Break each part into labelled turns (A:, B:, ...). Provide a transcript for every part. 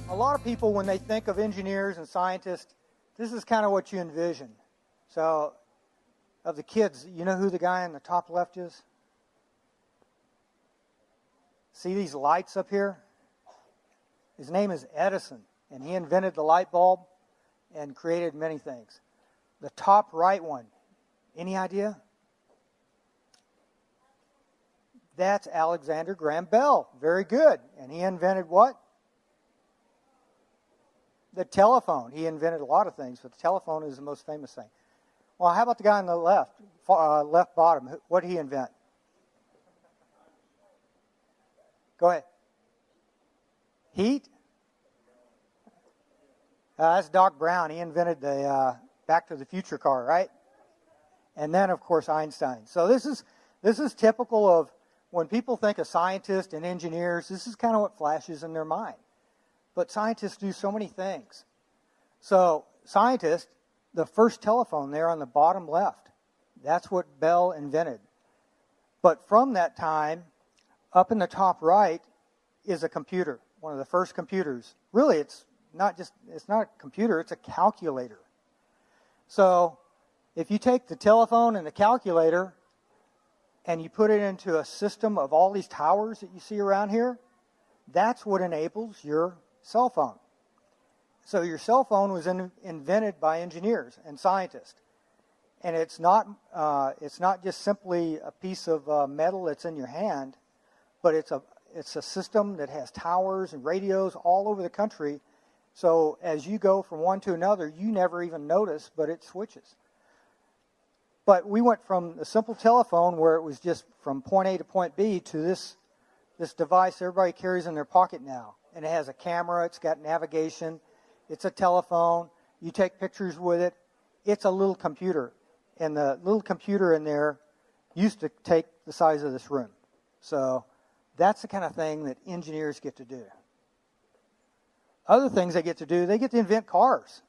A: A lot of people, when they think of engineers and scientists, this is kind of what you envision. So, of the kids, you know who the guy in the top left is? See these lights up here? His name is Edison, and he invented the light bulb and created many things. The top right one, any idea? That's Alexander Graham Bell. Very good. And he invented what? The telephone. He invented a lot of things, but the telephone is the most famous thing. Well, how about the guy on the left, left bottom? What did he invent? Go ahead. Heat? That's Doc Brown. He invented the Back to the Future car, right? And then, of course, Einstein. So this is typical of when people think of scientists and engineers, this is kind of what flashes in their mind. But scientists do so many things. So scientists, the first telephone there on the bottom left, that's what Bell invented. But from that time, up in the top right is a computer, one of the first computers. Really, it's not a computer, it's a calculator. So if you take the telephone and the calculator and you put it into a system of all these towers that you see around here, that's what enables your cell phone. So your cell phone was invented by engineers and scientists. And it's not just simply a piece of metal that's in your hand, but it's a system that has towers and radios all over the country. So as you go from one to another, you never even notice, but it switches. But we went from a simple telephone where it was just from point A to point B to this device everybody carries in their pocket now. And it has a camera, it's got navigation, it's a telephone, you take pictures with it. It's a little computer. And the little computer in there used to take the size of this room. So that's the kind of thing that engineers get to do. Other things they get to do, they get to invent cars.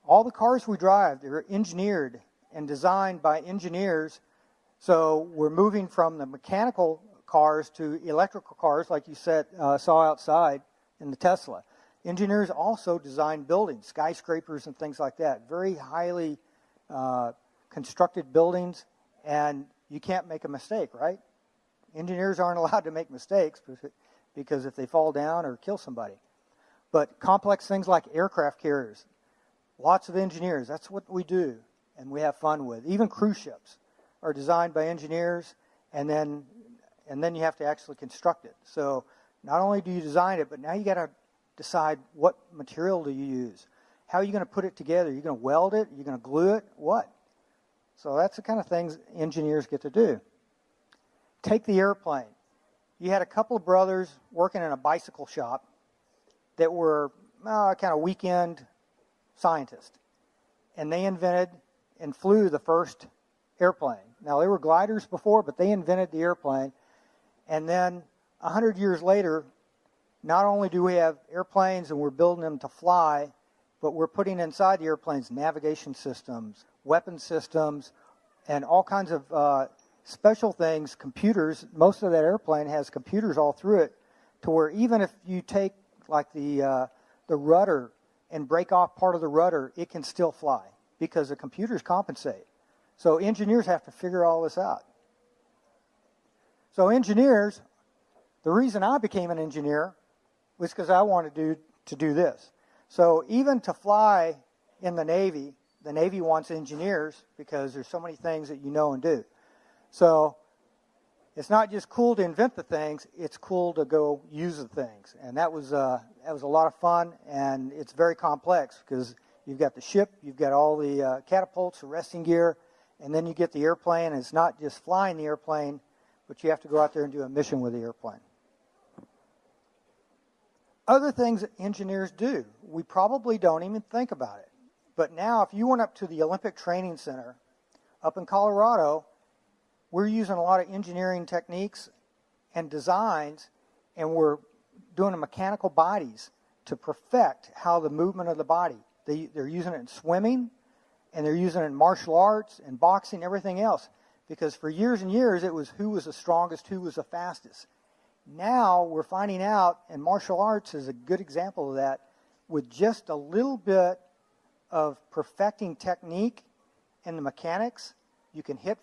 A: All the cars we drive, they're engineered and designed by engineers. So we're moving from the mechanical cars to electrical cars, like you saw outside in the Tesla. Engineers also design buildings, skyscrapers and things like that. Very highly constructed buildings, and you can't make a mistake, right? Engineers aren't allowed to make mistakes because if they fall down or kill somebody. But complex things like aircraft carriers, lots of engineers, that's what we do and we have fun with. Even cruise ships are designed by engineers, and then you have to actually construct it. So not only do you design it, but now you got to decide what material do you use. How are you going to put it together? Are you going to weld it? Are you going to glue it? What? So that's the kind of things engineers get to do. Take the airplane. You had a couple of brothers working in a bicycle shop that were kind of weekend scientists. And they invented and flew the first airplane. Now, they were gliders before, but they invented the airplane. And then 100 years later, not only do we have airplanes and we're building them to fly, but we're putting inside the airplanes navigation systems, weapon systems, and all kinds of special things, computers. Most of that airplane has computers all through it, to where even if you take like the rudder and break off part of the rudder, it can still fly because the computers compensate. So engineers have to figure all this out. So engineers, the reason I became an engineer was because I wanted to do this. So even to fly in the Navy wants engineers because there's so many things that you know and do. So it's not just cool to invent the things, it's cool to go use the things. And that was a lot of fun, and it's very complex because you've got the ship, you've got all the catapults, the resting gear, and then you get the airplane, and it's not just flying the airplane, but you have to go out there and do a mission with the airplane. Other things that engineers do, we probably don't even think about it. But now if you went up to the Olympic Training Center up in Colorado, we're using a lot of engineering techniques and designs, and we're doing the mechanical bodies to perfect how the movement of the body. They're using it in swimming, and they're using it in martial arts and boxing, everything else. Because for years and years, it was who was the strongest, who was the fastest. Now we're finding out, and martial arts is a good example of that, with just a little bit of perfecting technique and the mechanics, you can hit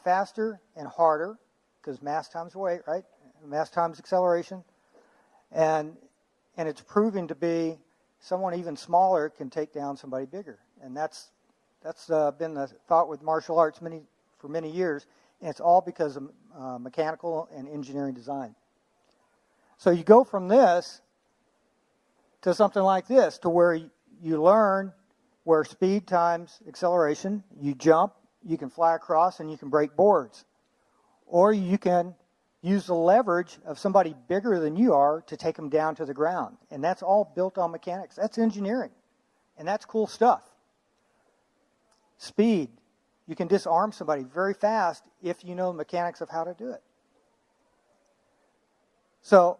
A: faster and harder, because mass times weight, right? Mass times acceleration. And it's proven to be someone even smaller can take down somebody bigger. And that's been the thought with martial arts for many years, and it's all because of mechanical and engineering design. So you go from this to something like this, to where you learn where speed times acceleration, you jump, you can fly across, and you can break boards. Or you can use the leverage of somebody bigger than you are to take them down to the ground. And that's all built on mechanics. That's engineering. And that's cool stuff. Speed. You can disarm somebody very fast if you know the mechanics of how to do it. So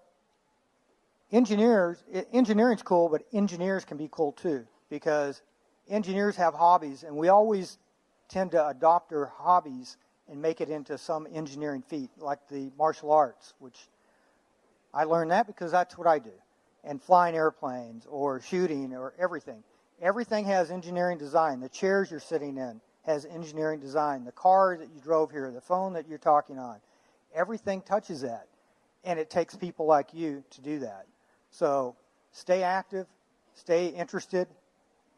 A: engineering's cool, but engineers can be cool too, because engineers have hobbies, and we always tend to adopt our hobbies and make it into some engineering feat, like the martial arts, which I learned that because that's what I do. And flying airplanes or shooting or everything. Everything has engineering design. The chairs you're sitting in has engineering design. The car that you drove here, the phone that you're talking on, everything touches that. And it takes people like you to do that. So stay active, stay interested,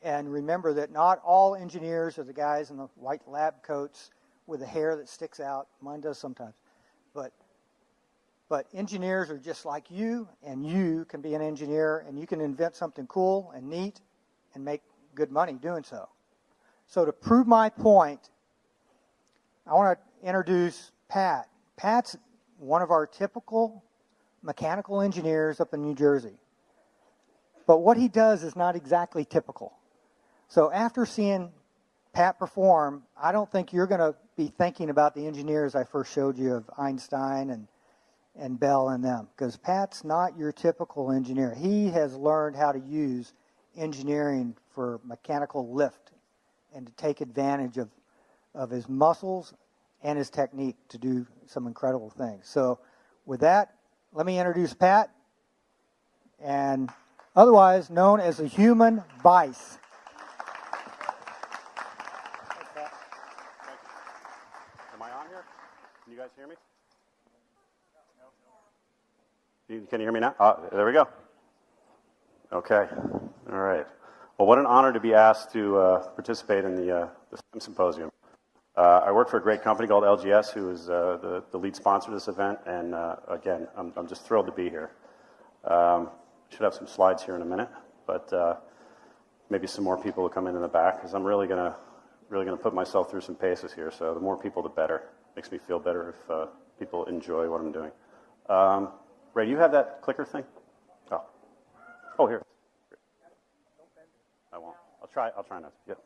A: and remember that not all engineers are the guys in the white lab coats with the hair that sticks out. Mine does sometimes. But engineers are just like you, and you can be an engineer, and you can invent something cool and neat and make good money doing so. So to prove my point, I want to introduce Pat. Pat's one of our typical mechanical engineers up in New Jersey. But what he does is not exactly typical. So after seeing Pat perform, I don't think you're going to be thinking about the engineers I first showed you of Einstein and Bell and them, because Pat's not your typical engineer. He has learned how to use engineering for mechanical lift and to take advantage of his muscles and his technique to do some incredible things. So with that, let me introduce Pat, and otherwise known as the human vice.
B: Am I on here? Can you guys hear me? Can you hear me now? There we go. Okay. All right. Well, what an honor to be asked to participate in the Symposium. I work for a great company called LGS, who is the lead sponsor of this event, and again, I'm just thrilled to be here. Should have some slides here in a minute, but maybe some more people will come in the back, because I'm really gonna put myself through some paces here. So the more people, the better. Makes me feel better if people enjoy what I'm doing. Ray, do you have that clicker thing? Oh, here. I won't. I'll try not to. Yep.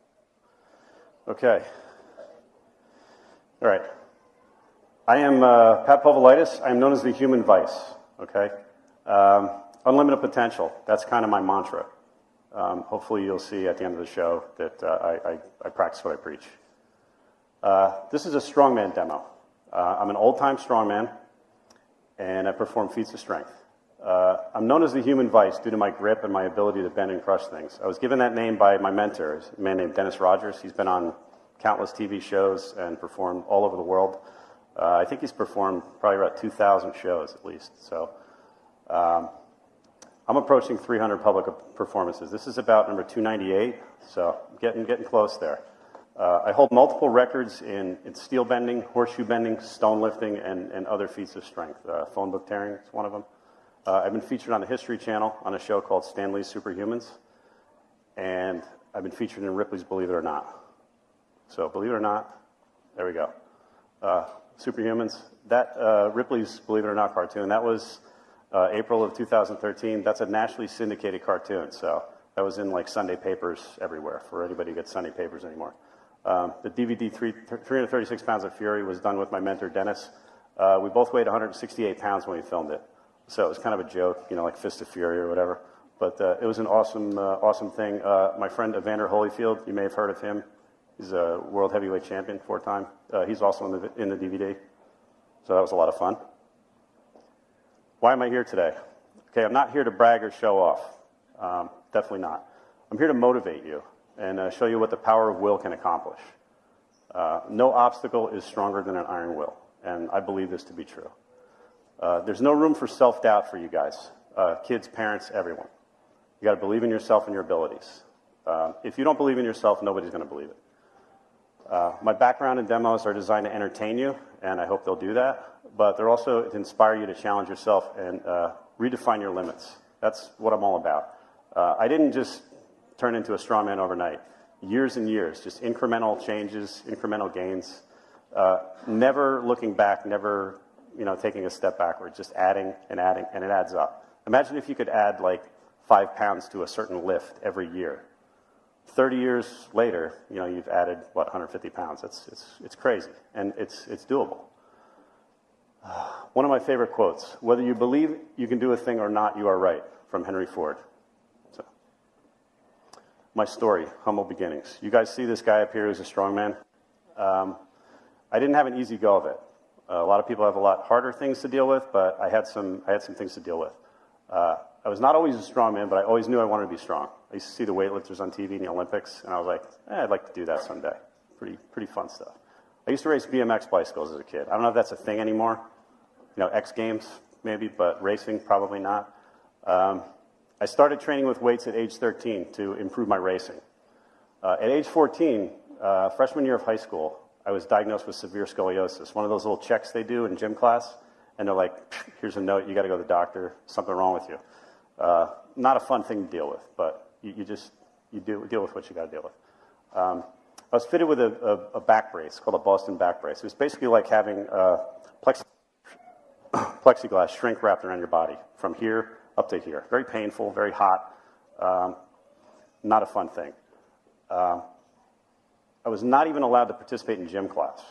B: Okay. All right. I am Pat Povilaitis. I am known as the human vice. Okay. Unlimited potential. That's kind of my mantra. Hopefully, you'll see at the end of the show that I practice what I preach. This is a strongman demo. I'm an old-time strongman, and I perform feats of strength. I'm known as the human vice due to my grip and my ability to bend and crush things. I was given that name by my mentor, a man named Dennis Rogers. He's been on countless TV shows and performed all over the world. I think he's performed probably about 2,000 shows at least. So I'm approaching 300 public performances. This is about number 298, so getting close there. I hold multiple records in steel bending, horseshoe bending, stone lifting, and other feats of strength. Phonebook tearing is one of them. I've been featured on the History Channel on a show called Stanley's Superhumans, and I've been featured in Ripley's Believe It or Not. So believe it or not, there we go. Superhumans, that Ripley's Believe It or Not cartoon, that was April of 2013. That's a nationally syndicated cartoon, so that was in like Sunday papers everywhere for anybody who gets Sunday papers anymore. The DVD 336 Pounds of Fury was done with my mentor, Dennis. We both weighed 168 pounds when we filmed it. So it was kind of a joke, like Fist of Fury or whatever. But it was an awesome thing. My friend Evander Holyfield, you may have heard of him. He's a world heavyweight champion, 4-time. He's also in the DVD. So that was a lot of fun. Why am I here today? Okay, I'm not here to brag or show off. Definitely not. I'm here to motivate you and show you what the power of will can accomplish. No obstacle is stronger than an iron will, and I believe this to be true. There's no room for self-doubt for you guys, kids, parents, everyone. You got to believe in yourself and your abilities. If you don't believe in yourself, nobody's going to believe it. My background and demos are designed to entertain you, and I hope they'll do that, but they're also to inspire you to challenge yourself and redefine your limits. That's what I'm all about. I didn't just turn into a strongman overnight. Years and years, just incremental changes, incremental gains, never looking back, never taking a step backward, just adding, and it adds up. Imagine if you could add like 5 pounds to a certain lift every year. 30 years later, you've added, 150 pounds. It's crazy, and it's doable. One of my favorite quotes, whether you believe you can do a thing or not, you are right, from Henry Ford. So, my story, humble beginnings. You guys see this guy up here who's a strongman? I didn't have an easy go of it. A lot of people have a lot harder things to deal with, but I had some things to deal with. I was not always a strong man, but I always knew I wanted to be strong. I used to see the weightlifters on TV in the Olympics, and I was like, I'd like to do that someday. Pretty fun stuff. I used to race BMX bicycles as a kid. I don't know if that's a thing anymore. X Games maybe, but racing probably not. I started training with weights at age 13 to improve my racing. At age 14, freshman year of high school, I was diagnosed with severe scoliosis, one of those little checks they do in gym class, and they're like, here's a note, you got to go to the doctor, something wrong with you. Not a fun thing to deal with, but you deal with what you got to deal with. I was fitted with a back brace called a Boston back brace. It was basically like having plexiglass shrink wrapped around your body from here up to here. Very painful, very hot, not a fun thing. I was not even allowed to participate in gym class,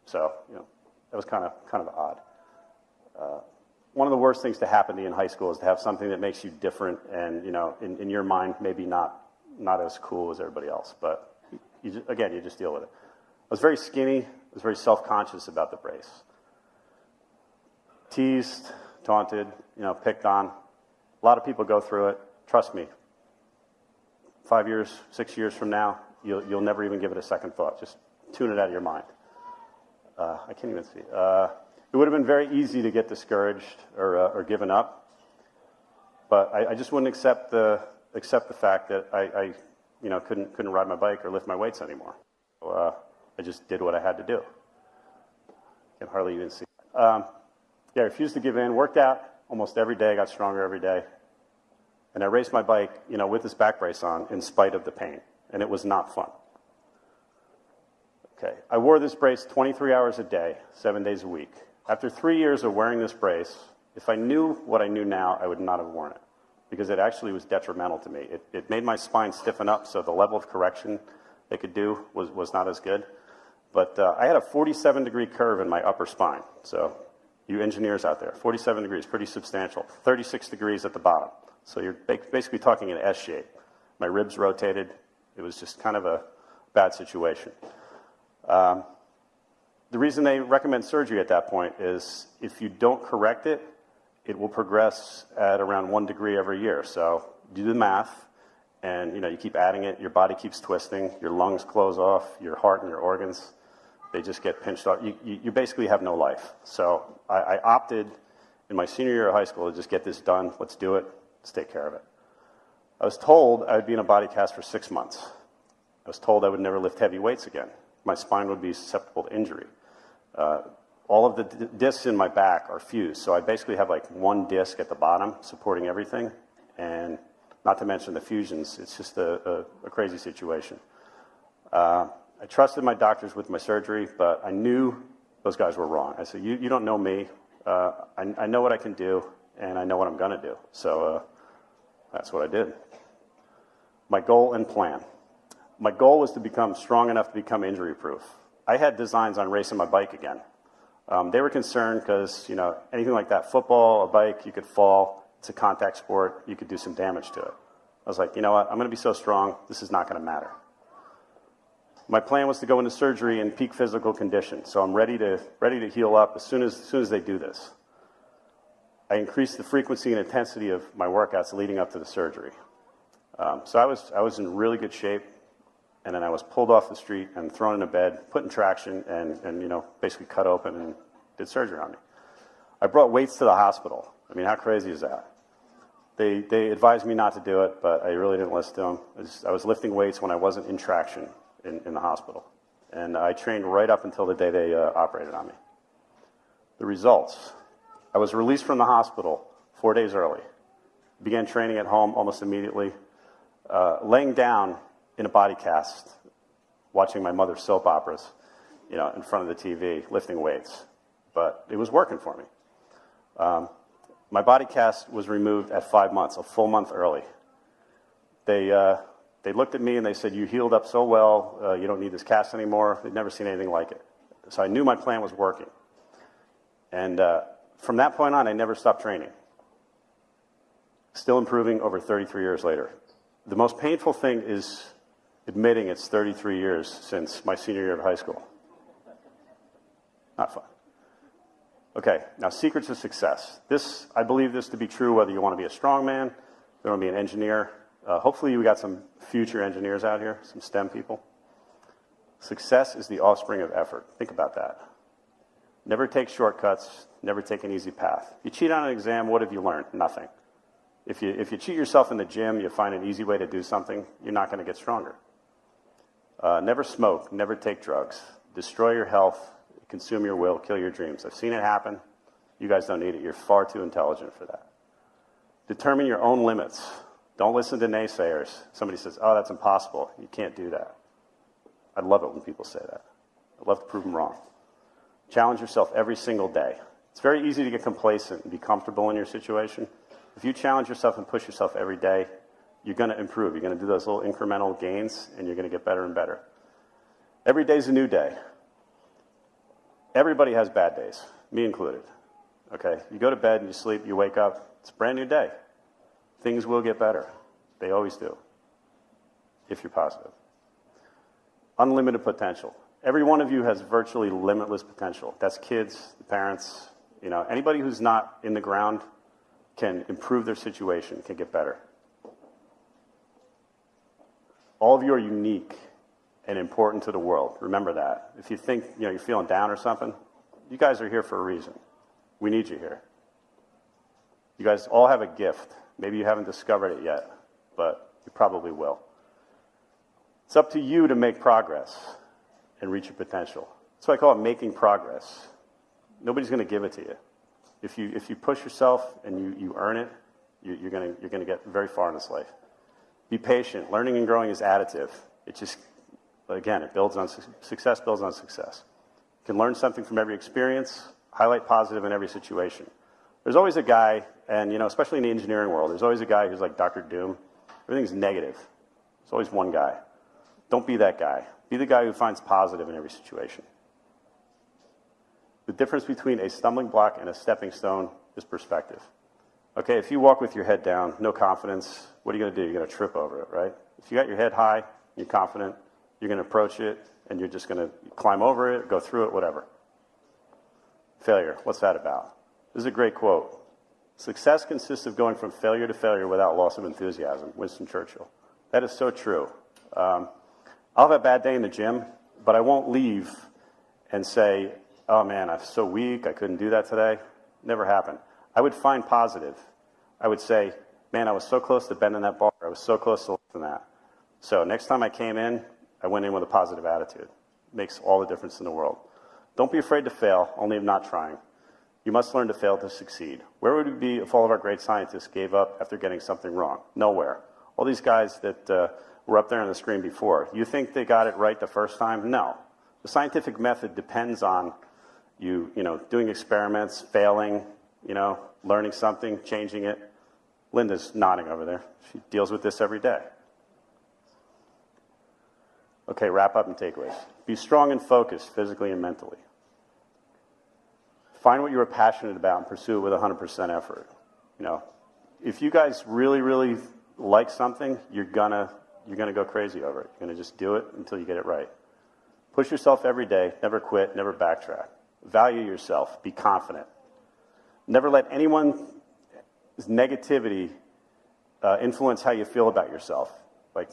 B: so that was kind of odd. One of the worst things to happen to you in high school is to have something that makes you different and, in your mind, maybe not as cool as everybody else. But, you just deal with it. I was very skinny. I was very self-conscious about the brace. Teased, taunted, picked on. A lot of people go through it. Trust me. 5 years, 6 years from now, you'll never even give it a second thought. Just tune it out of your mind. I can't even see. It would have been very easy to get discouraged or given up, but I just wouldn't accept the fact that I couldn't ride my bike or lift my weights anymore. So, I just did what I had to do. Can hardly even see. I refused to give in. Worked out almost every day. Got stronger every day, and I raced my bike, with this back brace on, in spite of the pain, and it was not fun. Okay, I wore this brace 23 hours a day, 7 days a week. After 3 years of wearing this brace, if I knew what I knew now, I would not have worn it, because it actually was detrimental to me. It made my spine stiffen up, so the level of correction they could do was not as good. But I had a 47-degree curve in my upper spine. So you engineers out there, 47 degrees, pretty substantial. 36 degrees at the bottom. So you're basically talking an S shape. My ribs rotated. It was just kind of a bad situation. The reason they recommend surgery at that point is if you don't correct it, it will progress at around 1 degree every year. So do the math, and you keep adding it, your body keeps twisting, your lungs close off, your heart and your organs, they just get pinched off. You basically have no life. So I opted in my senior year of high school to just get this done. Let's do it. Let's take care of it. I was told I would be in a body cast for 6 months. I was told I would never lift heavy weights again. My spine would be susceptible to injury. All of the discs in my back are fused, so I basically have like one disc at the bottom supporting everything, and not to mention the fusions. It's just a crazy situation. I trusted my doctors with my surgery, but I knew those guys were wrong. I said, you don't know me. I know what I can do, and I know what I'm going to do. So that's what I did. My goal and plan. My goal was to become strong enough to become injury-proof. I had designs on racing my bike again. They were concerned because, anything like that, football, a bike, you could fall. It's a contact sport. You could do some damage to it. I was like, you know what? I'm going to be so strong, this is not going to matter. My plan was to go into surgery in peak physical condition, so I'm ready to heal up as soon as they do this. I increased the frequency and intensity of my workouts leading up to the surgery. So I was in really good shape, and then I was pulled off the street and thrown in a bed, put in traction, and you know, basically cut open and did surgery on me. I brought weights to the hospital. I mean, how crazy is that? They advised me not to do it, but I really didn't listen to them. I was lifting weights when I wasn't in traction in the hospital. And I trained right up until the day they operated on me. The results. I was released from the hospital 4 days early. Began training at home almost immediately. Laying down in a body cast, watching my mother's soap operas, you know, in front of the TV, lifting weights. But it was working for me. My body cast was removed at 5 months, a full month early. They looked at me and they said, "You healed up so well, you don't need this cast anymore." They'd never seen anything like it. So I knew my plan was working. And from that point on, I never stopped training. Still improving over 33 years later. The most painful thing is admitting it's 33 years since my senior year of high school. Not fun. Okay, now secrets of success. I believe this to be true whether you want to be a strongman, you want to be an engineer. Hopefully we got some future engineers out here, some STEM people. Success is the offspring of effort. Think about that. Never take shortcuts, never take an easy path. You cheat on an exam, what have you learned? Nothing. If you cheat yourself in the gym, you find an easy way to do something, you're not going to get stronger. Never smoke, never take drugs. Destroy your health, consume your will, kill your dreams. I've seen it happen. You guys don't need it. You're far too intelligent for that. Determine your own limits. Don't listen to naysayers. Somebody says, "Oh, that's impossible. You can't do that." I love it when people say that. I'd love to prove them wrong. Challenge yourself every single day. It's very easy to get complacent and be comfortable in your situation. If you challenge yourself and push yourself every day, you're going to improve. You're going to do those little incremental gains, and you're going to get better and better. Every day's a new day. Everybody has bad days, me included. Okay, you go to bed and you sleep, you wake up, it's a brand new day. Things will get better. They always do, if you're positive. Unlimited potential. Every one of you has virtually limitless potential. That's kids, parents, you know, anybody who's not in the ground can improve their situation, can get better. All of you are unique and important to the world. Remember that. If you think, you know, you're feeling down or something, you guys are here for a reason. We need you here. You guys all have a gift. Maybe you haven't discovered it yet, but you probably will. It's up to you to make progress and reach your potential. That's why I call it making progress. Nobody's going to give it to you. If you push yourself and you earn it, you're going to get very far in this life. Be patient. Learning and growing is additive. It just, again, it builds on success. Builds on success. You can learn something from every experience. Highlight positive in every situation. There's always a guy, and you know, especially in the engineering world, there's always a guy who's like Dr. Doom. Everything's negative. There's always one guy. Don't be that guy. Be the guy who finds positive in every situation. The difference between a stumbling block and a stepping stone is perspective. Okay, if you walk with your head down, no confidence, what are you going to do? You're going to trip over it, right? If you got your head high, you're confident, you're going to approach it, and you're just going to climb over it, go through it, whatever. Failure, what's that about? This is a great quote. Success consists of going from failure to failure without loss of enthusiasm. Winston Churchill. That is so true. I'll have a bad day in the gym, but I won't leave and say, "Oh man, I'm so weak, I couldn't do that today." Never happened. I would find positive. I would say, "Man, I was so close to bending that bar. I was so close to lifting that." So next time I came in, I went in with a positive attitude. Makes all the difference in the world. Don't be afraid to fail, only of not trying. You must learn to fail to succeed. Where would we be if all of our great scientists gave up after getting something wrong? Nowhere. All these guys that were up there on the screen before, you think they got it right the first time? No. The scientific method depends on you know, doing experiments, failing, you know, learning something, changing it. Linda's nodding over there. She deals with this every day. Okay, wrap up and takeaways. Be strong and focused physically and mentally. Find what you are passionate about and pursue it with 100% effort. You know, if you guys really, really like something, you're gonna go crazy over it. You're gonna just do it until you get it right. Push yourself every day. Never quit. Never backtrack. Value yourself. Be confident. Never let anyone's negativity influence how you feel about yourself. Like,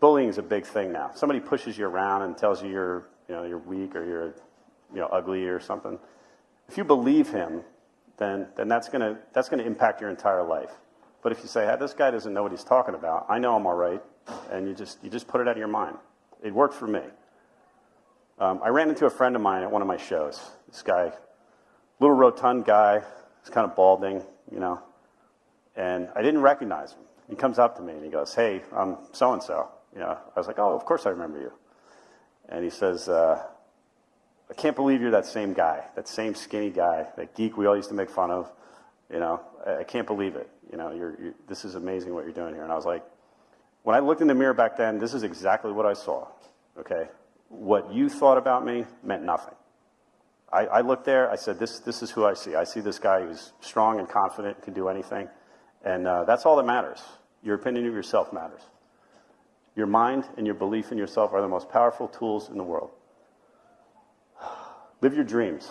B: bullying is a big thing now. Somebody pushes you around and tells you you're weak or you're ugly or something. If you believe him, then that's gonna impact your entire life. But if you say, hey, this guy doesn't know what he's talking about, I know I'm all right, and you just put it out of your mind. It worked for me. I ran into a friend of mine at one of my shows. This guy, little rotund guy, he's kind of balding, and I didn't recognize him. He comes up to me and he goes, hey, I'm so-and-so. I was like, oh, of course I remember you. And he says, I can't believe you're that same guy, that same skinny guy, that geek we all used to make fun of. I can't believe it. This is amazing what you're doing here. And I was like, when I looked in the mirror back then, this is exactly what I saw, okay? What you thought about me meant nothing. I looked there, I said, this is who I see. I see this guy who's strong and confident, can do anything. And that's all that matters. Your opinion of yourself matters. Your mind and your belief in yourself are the most powerful tools in the world. Live your dreams.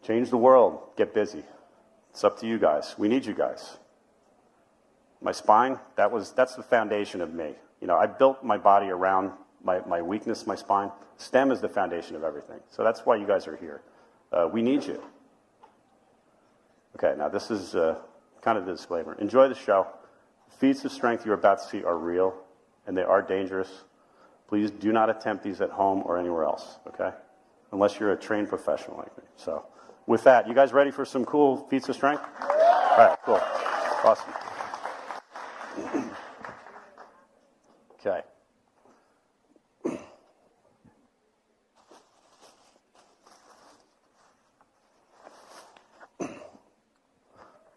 B: Change the world. Get busy. It's up to you guys. We need you guys. My spine, that's the foundation of me. I built my body around my weakness, my spine. STEM is the foundation of everything. So that's why you guys are here. We need you. Okay, now this is kind of the disclaimer. Enjoy the show. Feats of strength you're about to see are real, and they are dangerous. Please do not attempt these at home or anywhere else, okay? Unless you're a trained professional like me. So with that, you guys ready for some cool feats of strength? All right, cool. Awesome. Okay.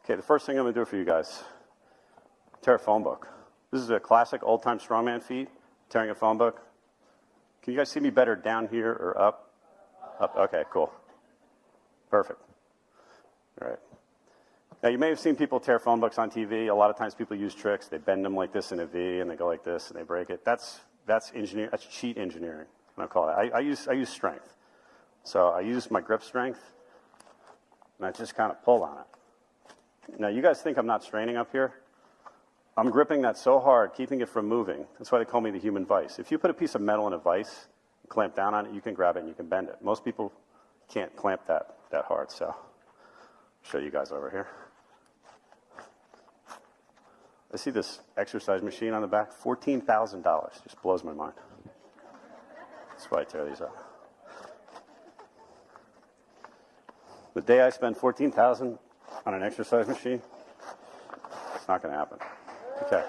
B: Okay, the first thing I'm going to do for you guys, tear a phone book. This is a classic old-time strongman feat, tearing a phone book. Can you guys see me better down here or up? Up, okay, cool. Perfect. All right. Now, you may have seen people tear phone books on TV. A lot of times people use tricks. They bend them like this in a V, and they go like this, and they break it. That's engineering. That's cheat engineering, I call it. I use strength. So I use my grip strength, and I just kind of pull on it. Now, you guys think I'm not straining up here? I'm gripping that so hard, keeping it from moving. That's why they call me the human vice. If you put a piece of metal in a vice, clamp down on it, you can grab it and you can bend it. Most people can't clamp that hard, so I'll show you guys over here. I see this exercise machine on the back, $14,000. Just blows my mind. That's why I tear these up. The day I spend $14,000 on an exercise machine, it's not going to happen. Okay.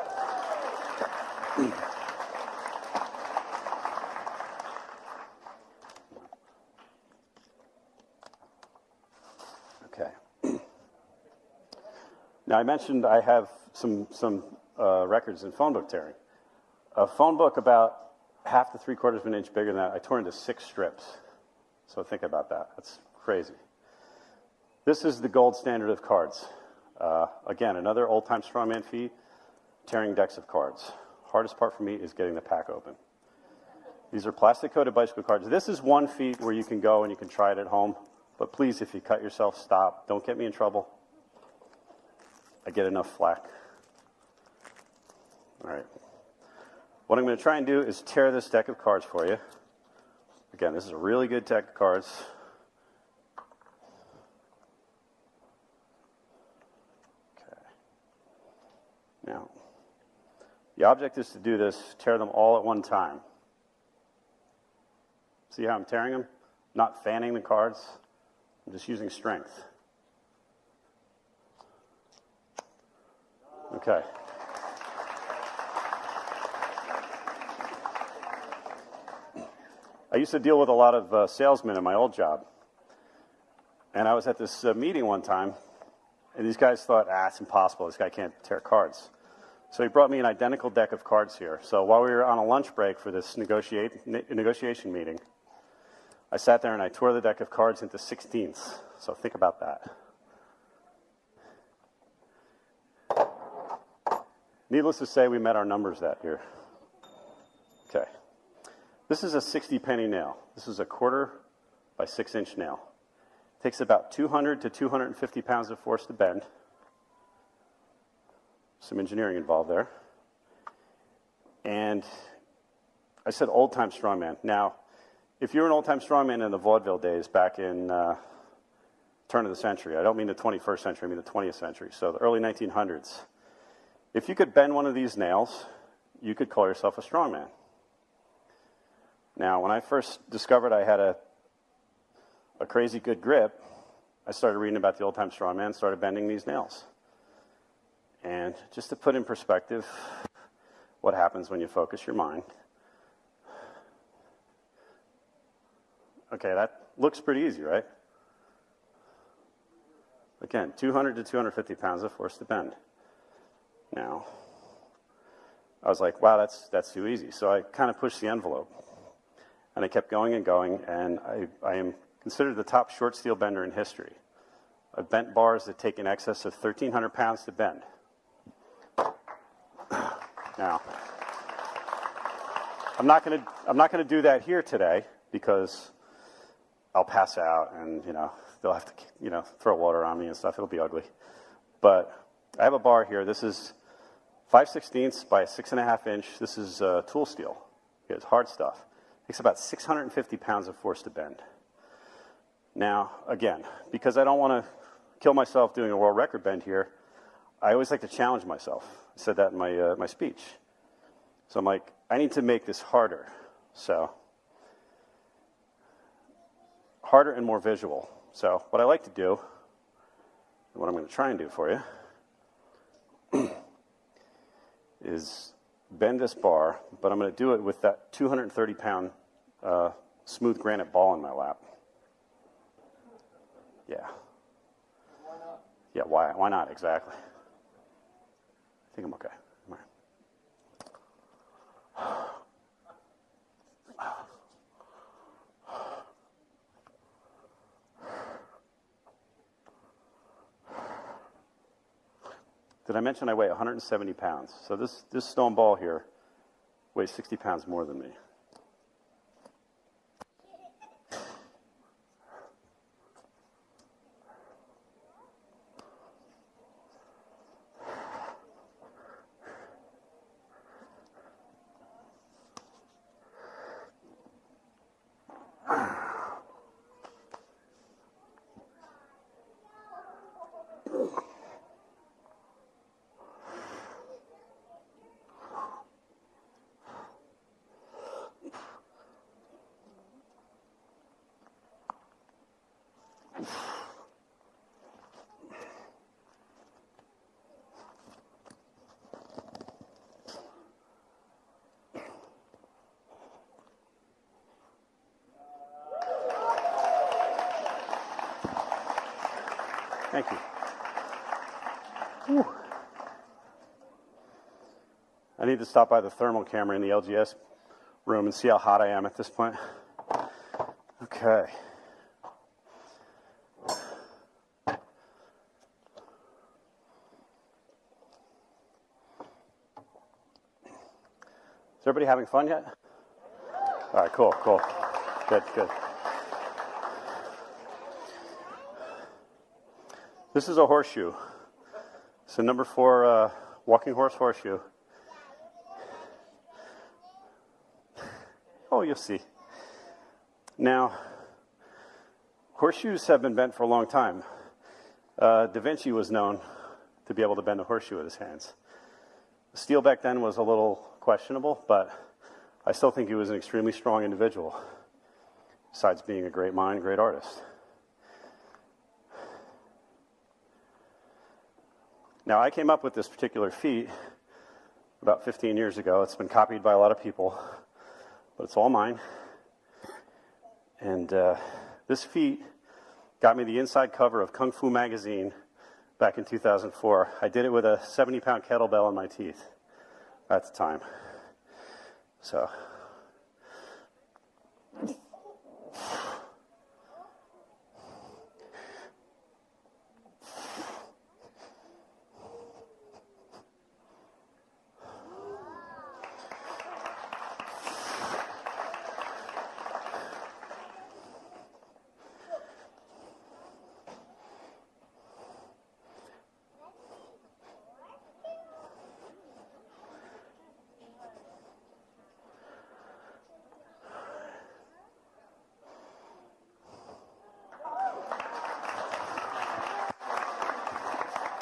B: Okay. Now, I mentioned I have some records in phone book tearing. A phone book about 1/2 to 3/4 of an inch bigger than that, I tore into 6 strips. So think about that. That's crazy. This is the gold standard of cards. Again, another old-time strongman feat, tearing decks of cards. Hardest part for me is getting the pack open. These are plastic-coated bicycle cards. This is one feat where you can go and you can try it at home. But please, if you cut yourself, stop. Don't get me in trouble. I get enough flack. All right. What I'm going to try and do is tear this deck of cards for you. Again, this is a really good deck of cards. Now, the object is to do this, tear them all at one time. See how I'm tearing them? Not fanning the cards. I'm just using strength. Okay. I used to deal with a lot of salesmen in my old job. And I was at this meeting one time, and these guys thought, it's impossible. This guy can't tear cards. So he brought me an identical deck of cards here. So while we were on a lunch break for this negotiation meeting, I sat there and I tore the deck of cards into 16ths. So think about that. Needless to say, we met our numbers that year. Okay. This is a 60 penny nail. This is a 1/4 by 6 inch nail. Takes about 200 to 250 pounds of force to bend. Some engineering involved there. And I said old-time strongman. Now, if you're an old-time strongman in the vaudeville days back in turn of the century, I don't mean the 21st century, I mean the 20th century, so the early 1900s, if you could bend one of these nails, you could call yourself a strongman. Now, when I first discovered I had a crazy good grip, I started reading about the old-time strongman, started bending these nails. And just to put in perspective what happens when you focus your mind. Okay, that looks pretty easy, right? Again, 200 to 250 pounds of force to bend. Now, I was like, wow, that's too easy. So I kind of pushed the envelope. And I kept going and going, and I am considered the top short steel bender in history. I've bent bars that take in excess of 1,300 pounds to bend. Now, I'm not going to do that here today because I'll pass out and, they'll have to, throw water on me and stuff. It'll be ugly. But I have a bar here. This is 5/16 by 6.5 inch. This is tool steel. It's hard stuff. It takes about 650 pounds of force to bend. Now, again, because I don't want to kill myself doing a world record bend here, I always like to challenge myself. I said that in my speech. So I'm like, I need to make this harder. So, harder and more visual. So what I like to do, and what I'm going to try and do for you, is bend this bar, but I'm going to do it with that 230-pound smooth granite ball in my lap. Yeah.
A: Why not?
B: Yeah, why not, exactly. I think I'm okay. Come here. Did I mention I weigh 170 pounds? So this stone ball here weighs 60 pounds more than me. Thank you. Whew. I need to stop by the thermal camera in the LGS room and see how hot I am at this point. Okay. Is everybody having fun yet? All right, cool. Good. This is a horseshoe. It's a number 4 walking horse horseshoe. Oh, you'll see. Now, horseshoes have been bent for a long time. Da Vinci was known to be able to bend a horseshoe with his hands. Steel back then was a little questionable, but I still think he was an extremely strong individual, besides being a great mind, great artist. Now, I came up with this particular feat about 15 years ago. It's been copied by a lot of people, but it's all mine. And this feat got me the inside cover of Kung Fu magazine back in 2004. I did it with a 70-pound kettlebell in my teeth at the time. So,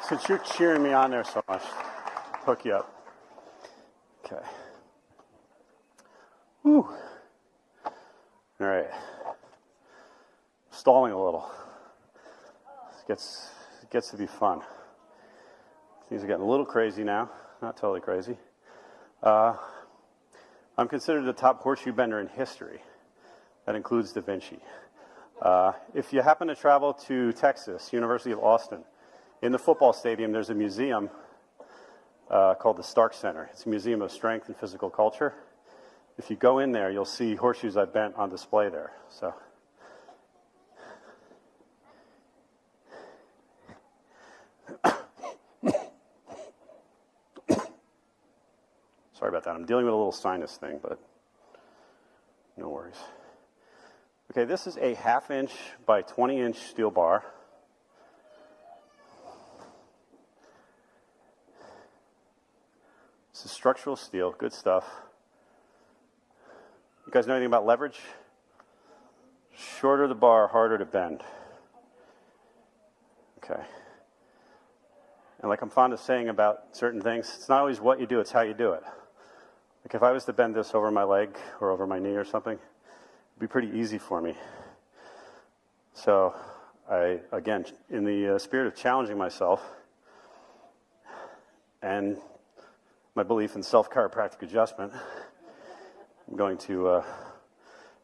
B: Since you're cheering me on there so much, hook you up. Okay. Whew. All right. Stalling a little. It gets to be fun. Things are getting a little crazy now. Not totally crazy. I'm considered the top horseshoe bender in history. That includes Da Vinci. If you happen to travel to Texas, University of Austin, in the football stadium, there's a museum called the Stark Center. It's a museum of strength and physical culture. If you go in there, you'll see horseshoes I've bent on display there. So, sorry about that. I'm dealing with a little sinus thing, but no worries. Okay, this is a 1/2 inch by 20 inch steel bar. This is structural steel, good stuff. You guys know anything about leverage? Shorter the bar, harder to bend. Okay. And like I'm fond of saying about certain things, it's not always what you do, it's how you do it. Like if I was to bend this over my leg or over my knee or something, it'd be pretty easy for me. So I, again, in the spirit of challenging myself and my belief in self-chiropractic adjustment, I'm going to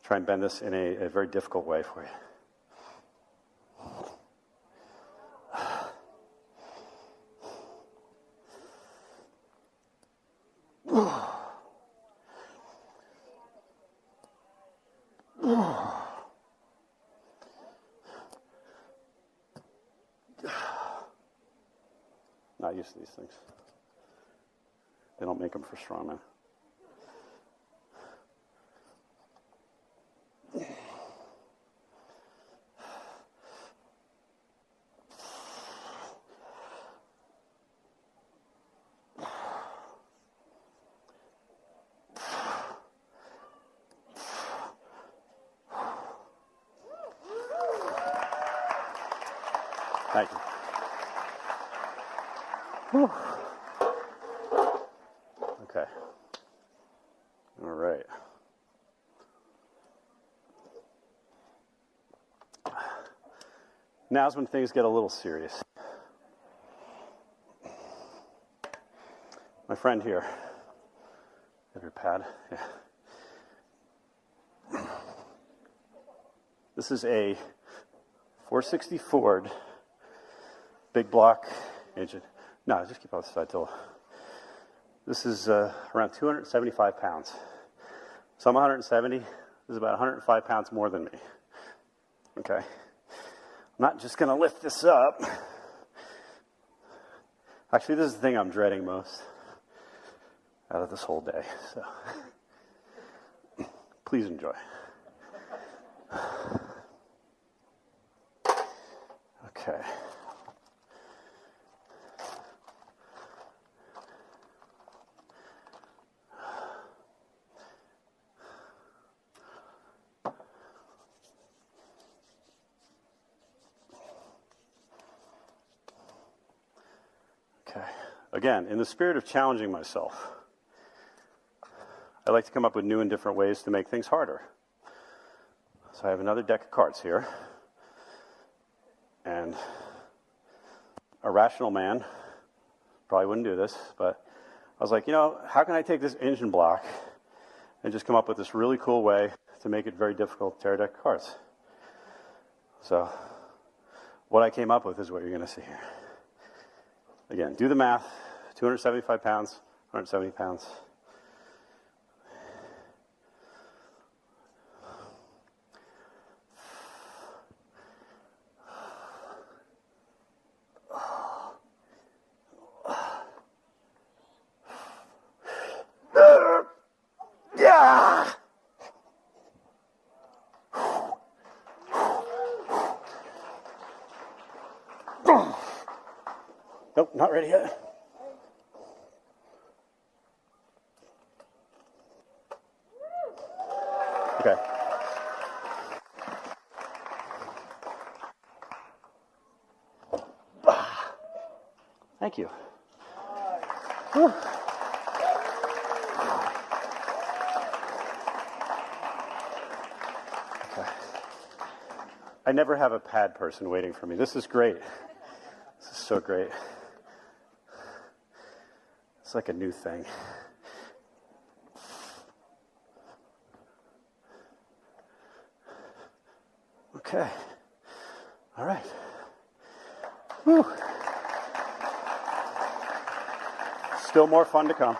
B: try and bend this in a very difficult way for you. Not used to these things. They don't make them for strongmen. Thank you. Whew. Okay. All right. Now's when things get a little serious. My friend here. Have your pad? Yeah. This is a 460 Ford big block engine. No, just keep on the side till. This is around 275 pounds. So I'm 170. This is about 105 pounds more than me. Okay. I'm not just going to lift this up. Actually, this is the thing I'm dreading most out of this whole day. So please enjoy. Okay. Again, in the spirit of challenging myself, I like to come up with new and different ways to make things harder. So I have another deck of cards here. And a rational man probably wouldn't do this, but I was like, how can I take this engine block and just come up with this really cool way to make it very difficult to tear a deck of cards? So what I came up with is what you're going to see here. Again, do the math. 275 pounds, 170 pounds. Yeah! Nope, not ready yet. Okay. Thank you. Whew. Okay. I never have a pad person waiting for me. This is great. This is so great. It's like a new thing. Okay. All right. Whew. Still more fun to come.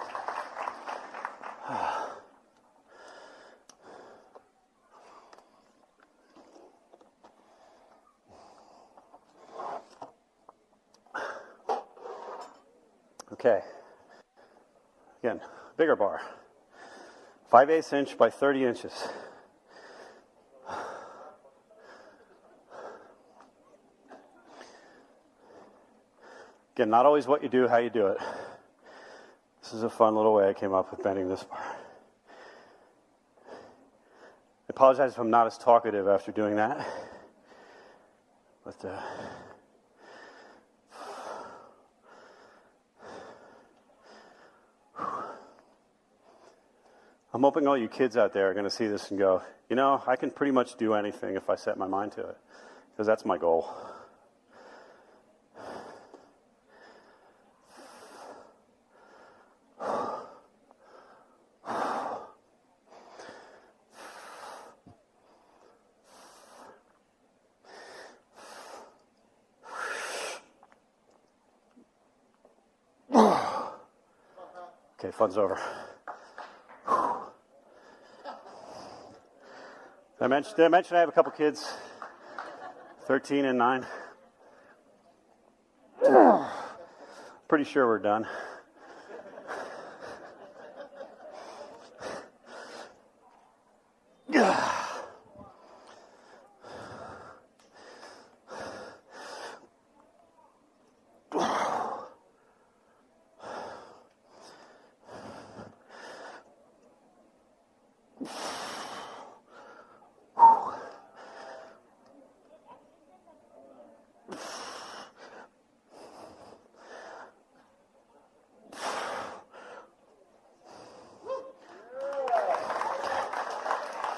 B: Okay. Again, bigger bar. 5/8 inch by 30 inches. Again, not always what you do, how you do it. This is a fun little way I came up with bending this bar. I apologize if I'm not as talkative after doing that. But I'm hoping all you kids out there are going to see this and go, you know, I can pretty much do anything if I set my mind to it. Because that's my goal. Okay, fun's over. Did I mention I have a couple kids, 13 and 9? Pretty sure we're done.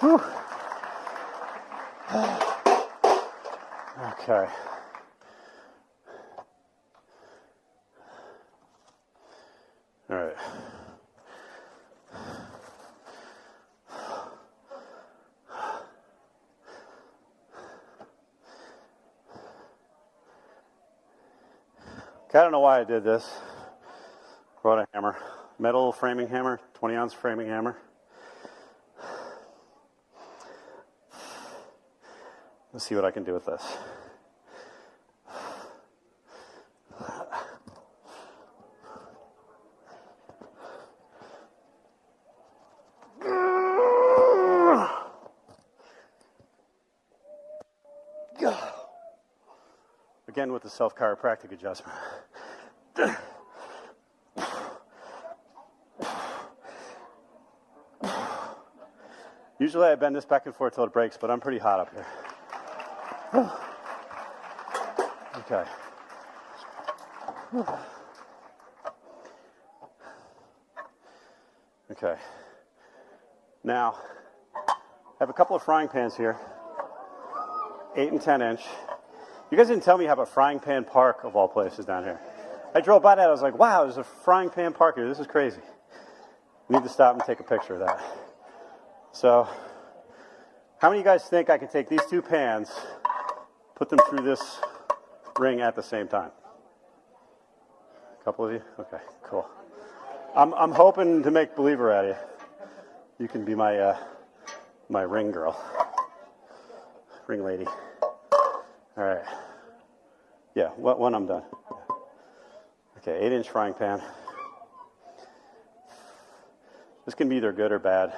B: Whew. Okay. All right. Okay, I don't know why I did this. Brought a hammer, metal framing hammer, 20-ounce framing hammer. Let's see what I can do with this. Again with the self-chiropractic adjustment. Usually I bend this back and forth till it breaks, but I'm pretty hot up here. Okay. Okay. Now, I have a couple of frying pans here, 8 and 10 inch. You guys didn't tell me you have a frying pan park of all places down here. I drove by that, I was like, wow, there's a frying pan park here. This is crazy. Need to stop and take a picture of that. So, how many of you guys think I can take these two pans, put them through this ring at the same time? A couple of you? Okay, cool. I'm hoping to make believer out of you. You can be my my ring girl, ring lady. All right. Yeah, when I'm done. Okay, 8-inch frying pan. This can be either good or bad.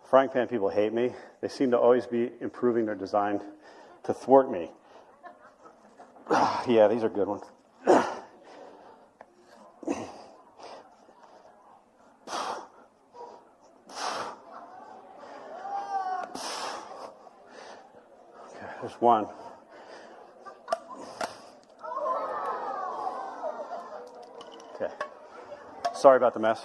B: Frying pan people hate me. They seem to always be improving their design to thwart me. Yeah, these are good ones. Okay, there's one. Okay. Sorry about the mess.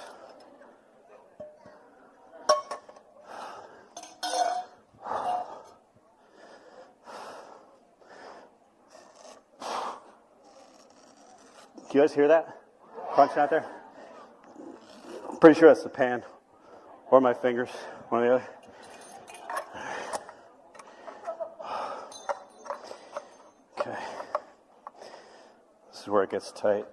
B: Do you guys hear that? Crunching out there? I'm pretty sure that's the pan or my fingers, one or the other. Okay. This is where it gets tight.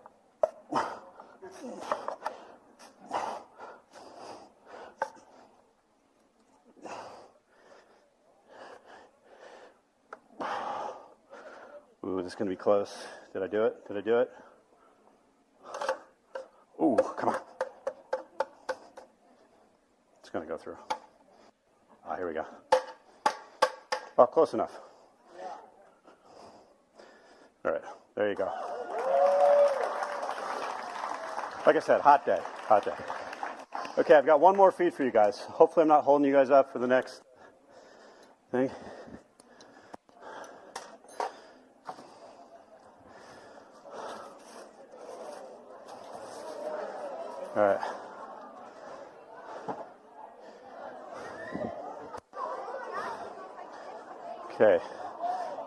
B: Ooh, this is going to be close. Did I do it? Did I do it? Ooh, come on. It's going to go through. Ah, here we go. Oh, close enough. All right, there you go. Like I said, hot day, hot day. Okay, I've got one more feed for you guys. Hopefully I'm not holding you guys up for the next thing. All right. Okay.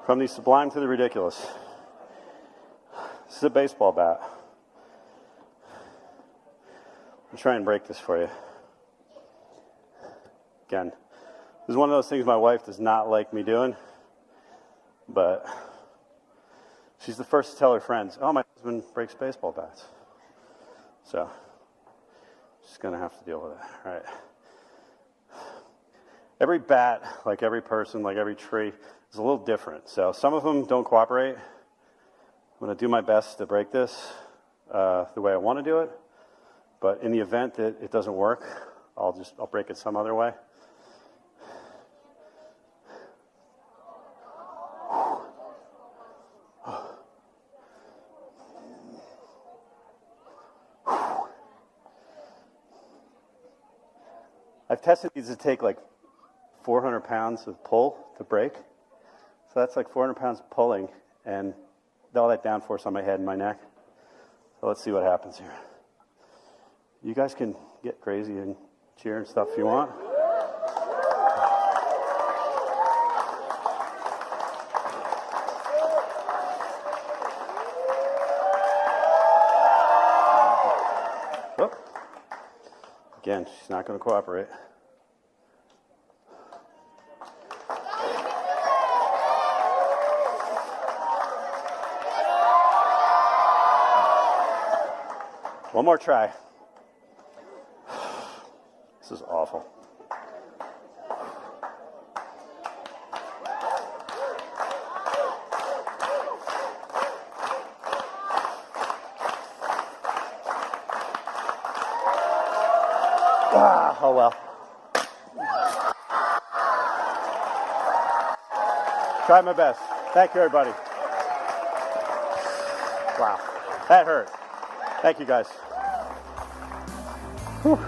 B: From the sublime to the ridiculous. This is a baseball bat. I'll try and break this for you. Again, this is one of those things my wife does not like me doing, but she's the first to tell her friends, oh, my husband breaks baseball bats. So, she's going to have to deal with it. All right. Every bat, like every person, like every tree, is a little different. So some of them don't cooperate. I'm going to do my best to break this the way I want to do it. But in the event that it doesn't work, I'll break it some other way. I've tested these to take like 400 pounds of pull to break. So that's like 400 pounds of pulling and all that downforce on my head and my neck. So let's see what happens here. You guys can get crazy and cheer and stuff if you want. Oh. Again, she's not going to cooperate. One more try. This is awful. Ah, oh well. Try my best. Thank you, everybody. Wow, that hurt. Thank you, guys. Whew.